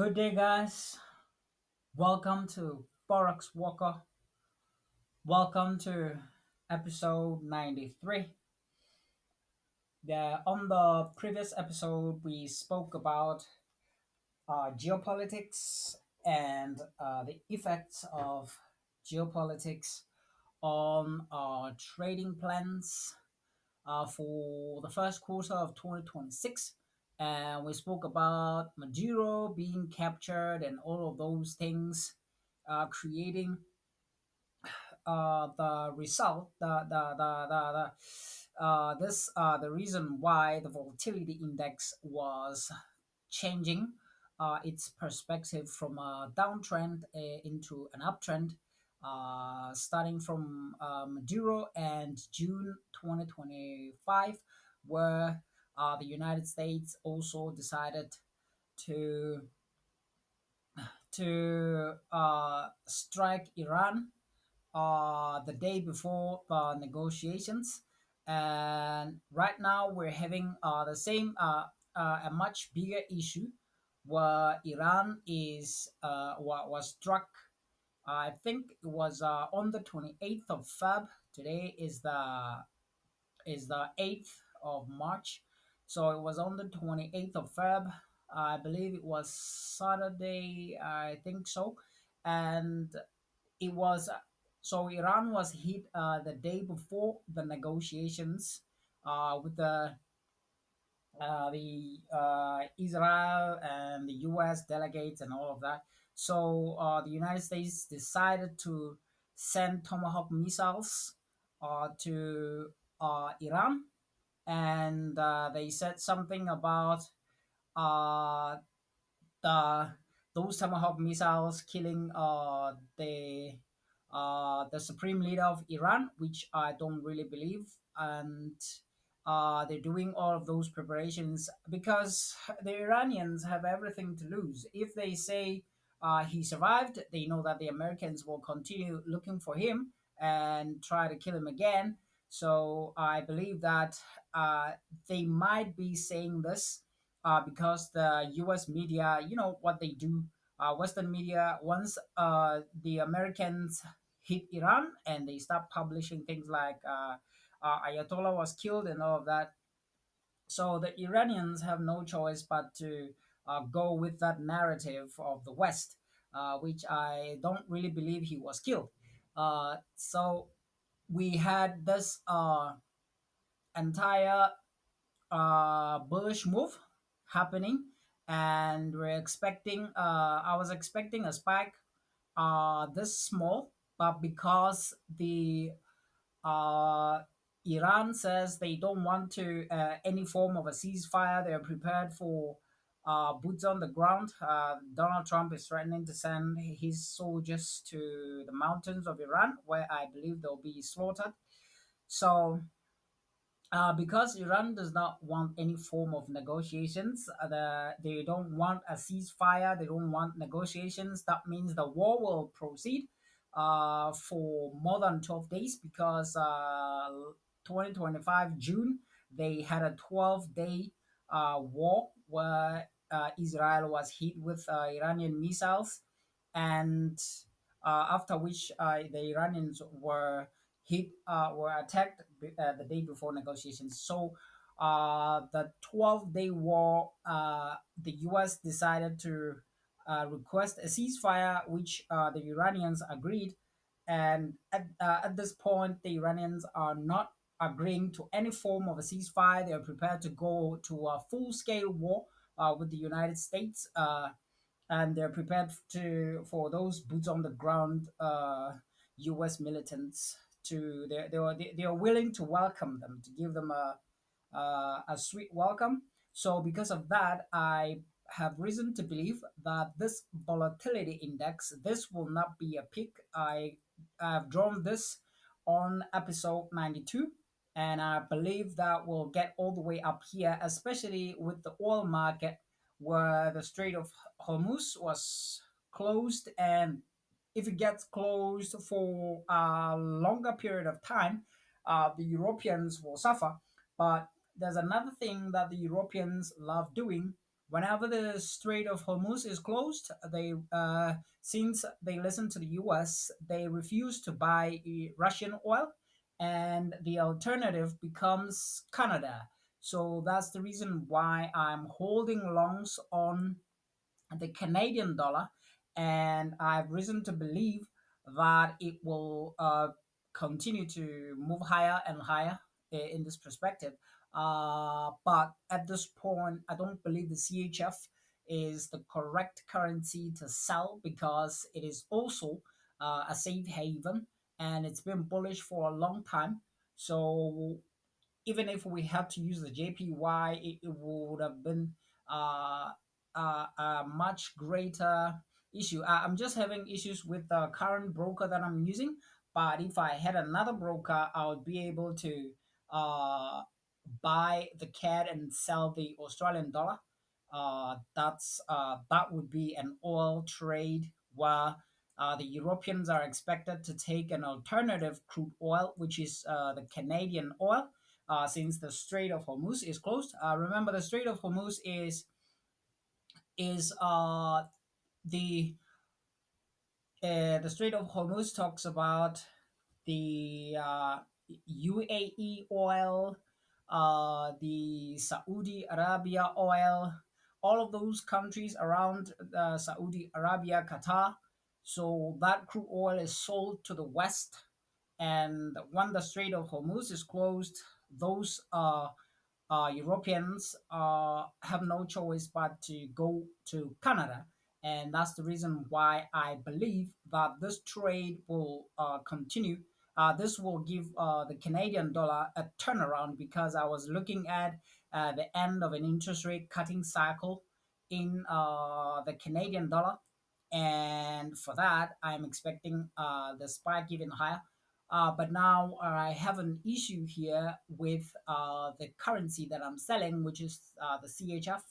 Good day, guys. Welcome to Forex Walker. Welcome to episode 93. On the previous episode, we spoke about geopolitics and the effects of geopolitics on our trading plans for the first quarter of 2026. And we spoke about Maduro being captured and all of those things creating the result, the reason why the volatility index was changing its perspective from a downtrend into an uptrend, starting from Maduro and June 2025, where the United States also decided to strike Iran the day before the negotiations. And right now we're having the same, a much bigger issue where Iran was struck. I think it was on the 28th of Feb. Today is the 8th of March. So it was on the 28th of Feb. I believe it was Saturday, I think so. And it was so Iran was hit the day before the negotiations with the Israel and the U.S. delegates and all of that. So the United States decided to send Tomahawk missiles to Iran, and they said something about uh, the those Tomahawk missiles killing the supreme leader of Iran, which I don't really believe, and they're doing all of those preparations because the Iranians have everything to lose. If they say he survived, they know that the Americans will continue looking for him and try to kill him again. So I believe that they might be saying this because the U.S. media, you know what they do. Western media, once the Americans hit Iran and they start publishing things like Ayatollah was killed and all of that. So the Iranians have no choice but to go with that narrative of the West, which I don't really believe he was killed. So we had this entire bullish move happening, and we're expecting. I was expecting a spike this small, but because the uh, Iran says they don't want to any form of a ceasefire, they're prepared for boots on the ground. Donald Trump is threatening to send his soldiers to the mountains of Iran, where I believe they'll be slaughtered. So because Iran does not want any form of negotiations, they don't want a ceasefire, they don't want negotiations. That means the war will proceed for more than 12 days because 2025 June, they had a 12-day war where Israel was hit with Iranian missiles, and after which the Iranians were attacked the day before negotiations. So the 12-day war, the U.S. decided to request a ceasefire, which the Iranians agreed. And at this point, the Iranians are not agreeing to any form of a ceasefire. They are prepared to go to a full-scale war with the United States. And they're prepared to for those boots on the ground U.S. militants to they are willing to welcome them, to give them a sweet welcome. So because of that, I have reason to believe that this volatility index, this will not be a peak. I have drawn this on episode 92, and I believe that will get all the way up here, especially with the oil market where the Strait of Hormuz was closed. And if it gets closed for a longer period of time, the Europeans will suffer. But there's another thing that the Europeans love doing. Whenever the Strait of Hormuz is closed, they since they listen to the U.S., they refuse to buy Russian oil, and the alternative becomes Canada. So that's the reason why I'm holding longs on the Canadian dollar, and I've reason to believe that it will continue to move higher and higher in this perspective. But at this point, I don't believe the CHF is the correct currency to sell because it is also a safe haven and it's been bullish for a long time. So even if we had to use the JPY, it would have been uh, a much greater issue. I'm just having issues with the current broker that I'm using, but if I had another broker, I would be able to uh, buy the CAD and sell the Australian dollar. That would be an oil trade where the Europeans are expected to take an alternative crude oil, which is the Canadian oil, since the Strait of Hormuz is closed. Remember, the Strait of Hormuz is the the Strait of Hormuz talks about the UAE oil, the Saudi Arabia oil, all of those countries around Saudi Arabia, Qatar. So that crude oil is sold to the West, and when the Strait of Hormuz is closed, those Europeans have no choice but to go to Canada. And that's the reason why I believe that this trade will continue. This will give the Canadian dollar a turnaround because I was looking at the end of an interest rate cutting cycle in the Canadian dollar. And for that, I'm expecting the spike even higher. But now I have an issue here with the currency that I'm selling, which is the CHF,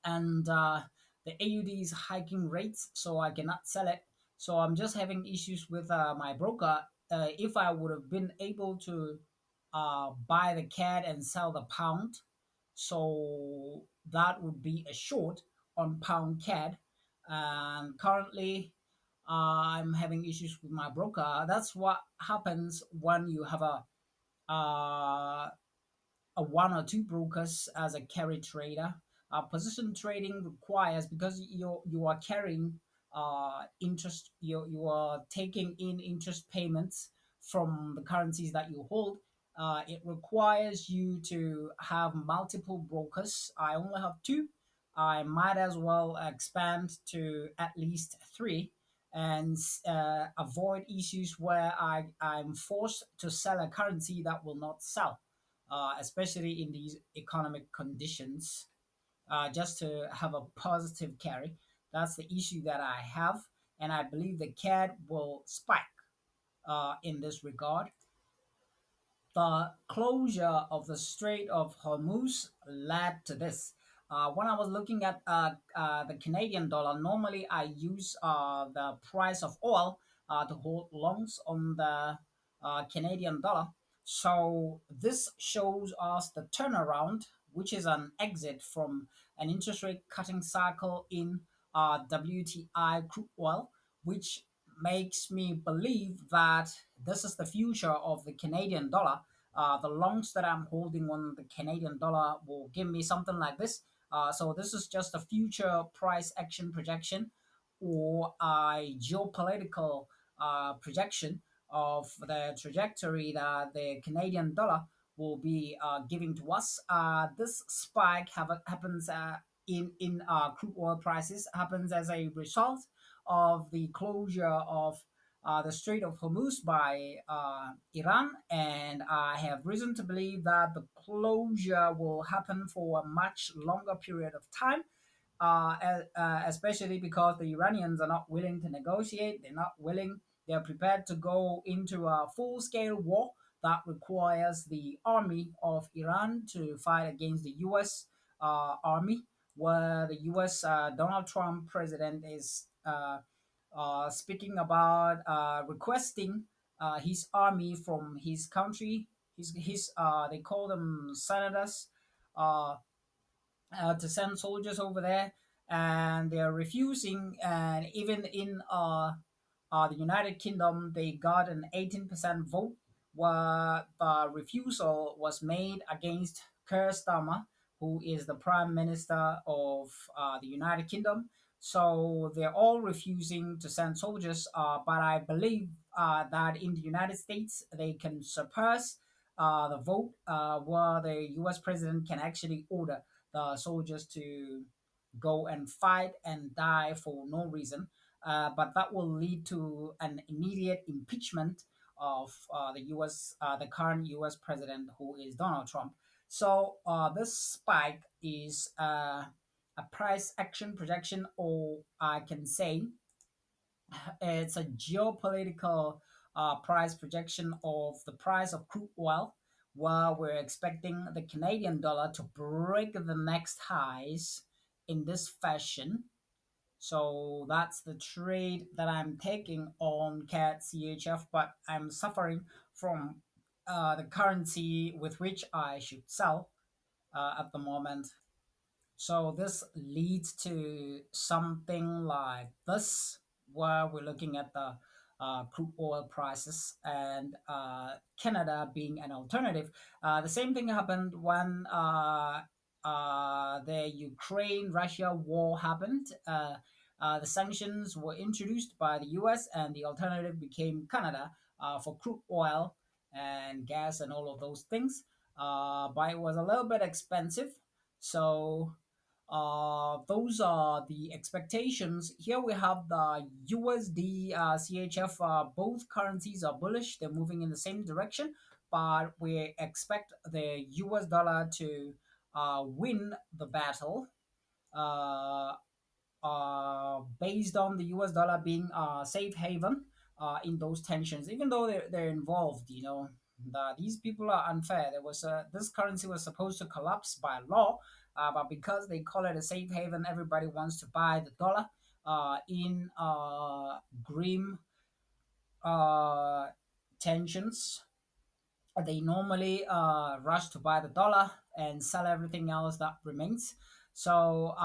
and the AUD is hiking rates, so I cannot sell it. So I'm just having issues with my broker. If I would have been able to buy the CAD and sell the pound, so that would be a short on pound CAD. And currently, I'm having issues with my broker. That's what happens when you have uh, a one or two brokers as a carry trader. Position trading requires, because you are carrying interest, you are taking in interest payments from the currencies that you hold. It requires you to have multiple brokers. I only have two. I might as well expand to at least three and avoid issues where I'm forced to sell a currency that will not sell, especially in these economic conditions, just to have a positive carry. That's the issue that I have, and I believe the CAD will spike in this regard. The closure of the Strait of Hormuz led to this. When I was looking at the Canadian dollar, normally I use the price of oil to hold longs on the Canadian dollar. So this shows us the turnaround, which is an exit from an interest rate cutting cycle in WTI crude oil, which makes me believe that this is the future of the Canadian dollar. The longs that I'm holding on the Canadian dollar will give me something like this. So this is just a future price action projection or a geopolitical projection of the trajectory that the Canadian dollar will be giving to us. This spike happens in crude oil prices, happens as a result of the closure of the Strait of Hormuz by Iran, and I have reason to believe that the closure will happen for a much longer period of time, especially because the Iranians are not willing to negotiate. They're not willing. They're prepared to go into a full-scale war that requires the army of Iran to fight against the U.S. Army, where the U.S. Donald Trump president is speaking about requesting his army from his country. His they call them senators. Uh, to send soldiers over there, and they are refusing. And even in the United Kingdom, they got an 18% vote, where the refusal was made against Keir Starmer, who is the Prime Minister of the United Kingdom. So they're all refusing to send soldiers, but I believe that in the United States they can surpass the vote where the US president can actually order the soldiers to go and fight and die for no reason. But that will lead to an immediate impeachment of the current U.S. president, who is Donald Trump. So this spike is a price action projection, or I can say it's a geopolitical price projection of the price of crude oil, where we're expecting the Canadian dollar to break the next highs in this fashion. So that's the trade that I'm taking on CAD CHF, but I'm suffering from the currency with which I should sell at the moment. So this leads to something like this, where we're looking at the crude oil prices and Canada being an alternative. The same thing happened when the Ukraine-Russia war happened. The sanctions were introduced by the U.S. and the alternative became Canada for crude oil and gas and all of those things. But it was a little bit expensive. So those are the expectations. Here we have the USD, CHF. Both currencies are bullish. They're moving in the same direction, but we expect the US dollar to win the battle. Uh, Based on the US dollar being a safe haven in those tensions, even though they're involved, these people are unfair. This currency was supposed to collapse by law, but because they call it a safe haven, everybody wants to buy the dollar in grim uh, tensions. They normally rush to buy the dollar and sell everything else that remains. So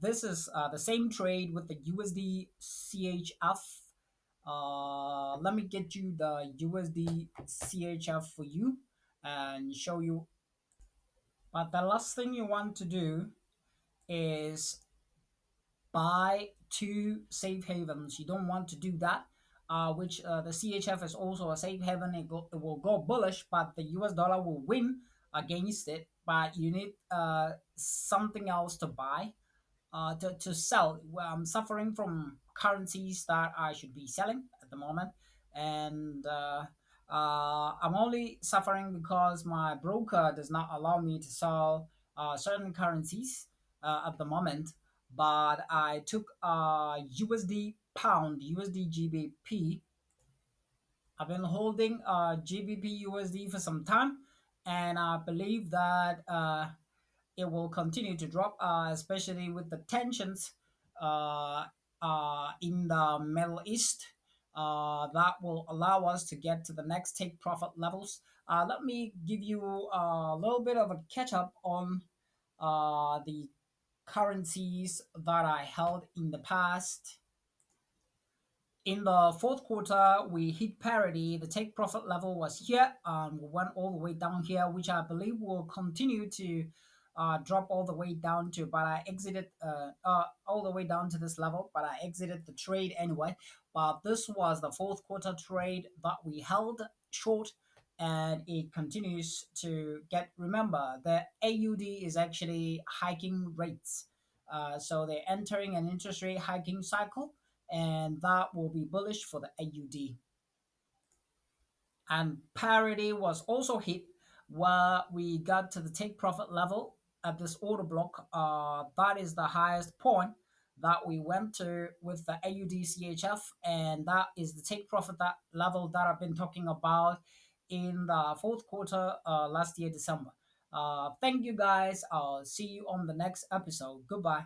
this is the same trade with the USD CHF. Let me get you the USD CHF for you and show you. But the last thing you want to do is buy two safe havens. You don't want to do that. Which the CHF is also a safe haven. It will go bullish, but the US dollar will win against it. But you need something else to buy, to sell. Well, I'm suffering from currencies that I should be selling at the moment, and I'm only suffering because my broker does not allow me to sell certain currencies at the moment. But I took USD pound, USD GBP. I've been holding GBP USD for some time, and I believe that it will continue to drop, especially with the tensions uh, in the Middle East. That will allow us to get to the next take profit levels. Let me give you a little bit of a catch up on the currencies that I held in the past. In the fourth quarter, we hit parity. The take profit level was here. We went all the way down here, which I believe will continue to drop all the way down to. But I exited all the way down to this level. But I exited the trade anyway. But this was the fourth quarter trade that we held short, and it continues to get. Remember, the AUD is actually hiking rates. So they're entering an interest rate hiking cycle, and that will be bullish for the AUD. And parity was also hit, where we got to the take profit level at this order block. That is the highest point that we went to with the AUD CHF, and that is the take profit that level that I've been talking about in the fourth quarter last year, December. Thank you guys. I'll see you on the next episode. Goodbye.